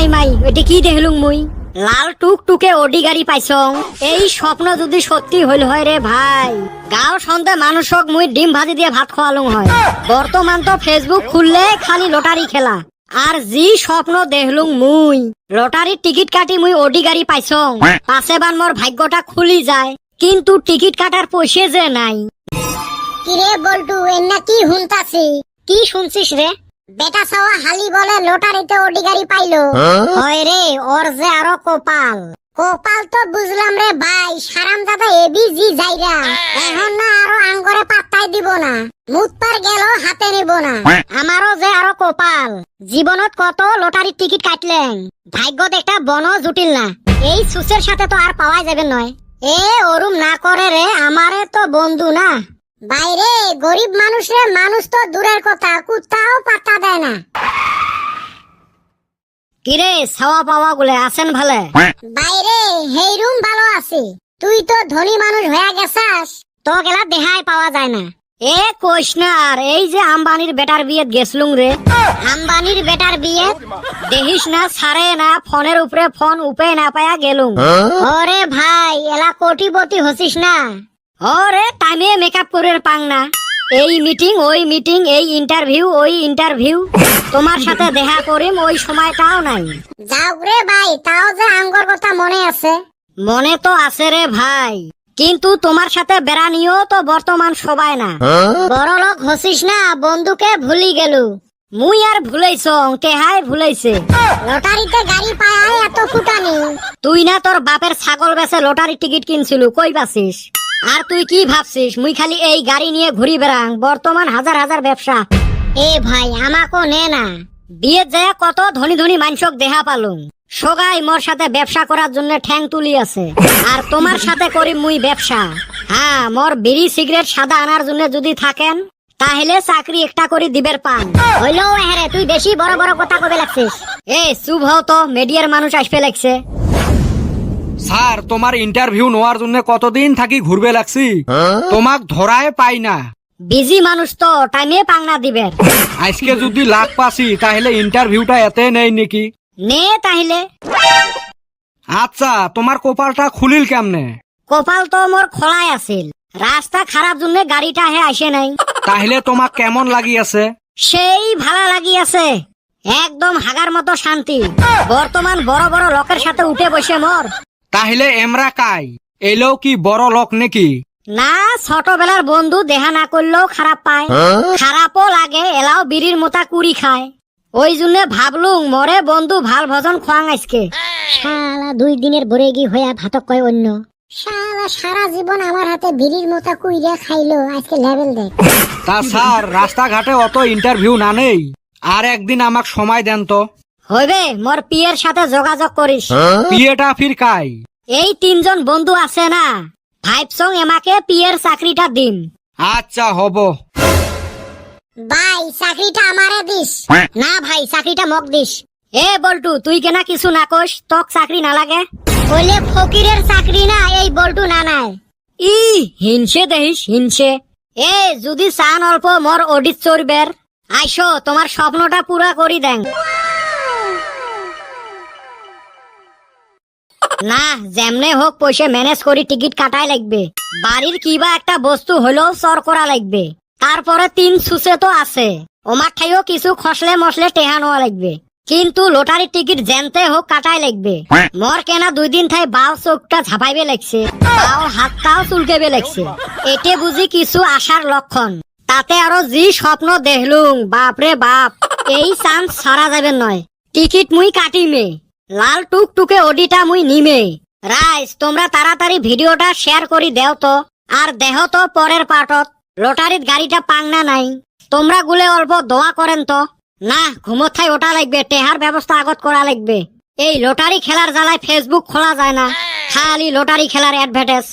মাই মাই এটা কি দেখলুম মুই লাল টুক টুকে ওডি গাড়ি পাইছং এই স্বপ্ন যদি সত্যি হইল হয় রে ভাই গাঁও সন্ধ্যে মানুষক মুই ডিম ভাজি দিয়ে ভাত খাওয়ালুম হয় বর্তমান তো ফেসবুক খুললে খালি লটারি খেলা আর জি স্বপ্ন দেখলুম মুই লটারির টিকিট কাটি মুই ওডি গাড়ি পাইছং পাশে বান মোর ভাগ্যটা খুলি যায় কিন্তু টিকিট কাটার পয়সা যে নাই কিরে বল্টু এন্না কি হুনতাছি কি শুনছিস রে বেটা সাওয়া হালি বলে লটারিতে ওডি গাড়ি পাইলো হয় রে ওর যে আরো কপাল কপাল তো বুঝলাম রে ভাই সারাম দাদা এবি জি যাইরা এখন না আরো আঙ্গরে পাত্তাই দিব না মুত পার গেল হাতে নিব না আমারও যে আরো কপাল জীবনত কত লটারির টিকিট কাটলেন ভাগ্যত একটা বন জুটিল না এই সুসের সাথে তো আর পাওয়া যাবে নয় এ ওরুম না করে রে আমারে তো বন্ধু না বাইরে গরিব মানুষের মানুষ তো দূরের কথা কুত্তাও পাত্তা দেয় না কিরে ছাওয়া পাওয়া গুলে আছেন ভালে বাইরে হেই রুম ভালো আছে তুই তো ধনী মানুষ হয়ে গেছাস তো গেলা দেহাই পাওয়া যায় না এ কইস না আর এই যে আম্বানির বেটার বিয়ে গেছলুম রে আম্বানির বেটার বিয়ে দেখিস না ছাড়ে না ফোনের উপরে ফোন উপে না পায়া গেলুম ওরে ভাই এলা কোটিপতি হসিস না ওরে টাইমে মেকআপ করে পাং না এই মিটিং ওই মিটিং এই ইন্টারভিউ ওই ইন্টারভিউ তোমার সাথে দেখা করিম ওই সময়টাও নাই যাও রে ভাই তাও যে আঙ্গর কথা মনে আছে মনে তো আছে রে ভাই কিন্তু তোমার সাথে বেড়ানিও তো বর্তমান সবাই না বড় লোক হসিস না বন্ধুকে ভুলি গেলু মুই আর ভুলাইছ টেহাই ভুলাইছে লটারিতে গাড়ি পায় এত ফুটানি তুই না তোর বাপের ছাগল বেচে লটারি টিকিট কিনছিল কই পাছিস আর তুই কি ভাবছিস মুই খালি এই গাড়ি নিয়ে ঘুরি বেড়াং বর্তমান হাজার হাজার ব্যবসা এ ভাই আমাকো নে না বিয়ে যায় কত ধনী ধনী মানুষক দেহা পালুম সগাই মোর সাথে ব্যবসা করার জন্য ঠ্যাং তুলি আছে আর তোমার সাথে করি মুই ব্যবসা হ্যাঁ মোর বিড়ি সিগারেট সাদা আনার জন্য যদি থাকেন তাহলে চাকরি একটা করে দিবের পান হইলো হ্যাঁ তুই বেশি বড় বড় কথা কবে লাগছিস এ চুপ হও তো মিডিয়ার মানুষ আসবে লাগছে স্যার তোমার ইন্টারভিউ নেওয়ার জন্য কতদিন থাকি ঘুরবে লাগছি তোমাক ধরায় পাই না বিজি মানুষ তো টাইমে পাংনা দিবেন আজকে যদি লাখ পাসি তাহলে ইন্টারভিউটা এতে নেই নাকি নে তাহলে আচ্ছা তোমার কপালটা খুলিল কেমনে কপাল তো মোর খোলাই আছিল রাস্তা খারাপ জন্য গাড়িটা হে আসে নাই তাহলে তোমাক কেমন লাগি আছে সেই ভালো লাগি আছে একদম হাগার মতো শান্তি বর্তমান বড় বড় লোকের সাথে উঠে বসে মোর তাহলে এমরা কাই এলেও কি বড় লোক নাকি না ছোটবেলার বন্ধু দেখা না করলেও খারাপ পায় খারাপও লাগে এলাও বিড়ির মোতা কুড়ি খায় ওই জন্য ভাবলুম মরে বন্ধু ভাল ভজন খোয়াং আজকে শালা 2 দিনের বরে গি হইয়া ভাতক কয় অন্য শালা সারা জীবন আমার হাতে বিড়ির মতো কুইরা খাইলো আজকে লেভেল দেখ তা স্যার রাস্তাঘাটে অত ইন্টারভিউ না নেই আর একদিন আমাক সময় দেন তো হইবে মোর পিয়ের সাথে যোগাযোগ করিস বিয়েটা ফির কাই এই 3 জন বন্ধু আছে না ভাইবসং এমাকে পিয়ের চাকরিটা দিন আচ্ছা হব ভাই চাকরিটা আমারে দিস না ভাই চাকরিটা মক দিস এ বল্টু তুই কেনা কিছু না কইস তক চাকরি না লাগে বলে ফকিরের চাকরি না এই বল্টু না নাই ই হিংসে দেহিস হিংসে এ যদি চান অল্প মোর অডিট চড়বের আইসো তোমার স্বপ্নটা পুরা করি দেন না যেমনে হোক পয়সা ম্যানেজ করি টিকিট কাটাই লাগবে বাড়ির কিবা একটা বস্তু হলেও চর করা লাগবে তারপরে 3 সুসে তো আছে ওমার ঠাইও কিছু খসলে মসলে টেহা নেওয়া লাগবে কিন্তু লটারি টিকিট জেনতে হোক কাটাই লাগবে মোর কেনা 2 দিন থাই বাও চোখটা ঝাপাইবে লাগছে বাও হাতটাও চুলকেবে লাগছে এতে বুঝি কিছু আশার লক্ষণ তাতে আরো জি স্বপ্ন দেখলুম বাপরে বাপ এই চান্স ছাড়া যাবে নয় টিকিট মুই কাটিমে লাল টুক টুকে ওডিটা মুই নিমে রাইস তোমরা তাড়াতাড়ি ভিডিওটা শেয়ার করি দেও তো আর দেহ তো পরের পার্টত লটারির গাড়িটা পাংনা নাই তোমরা গুলে অল্প দোয়া করেন তো না ঘুমত থাই ওটা লাগবে টেহার ব্যবস্থা আগত করা লাগবে এই লটারি খেলার জ্বালায় ফেসবুক খোলা যায় না খালি লটারি খেলার অ্যাডভার্টাইজ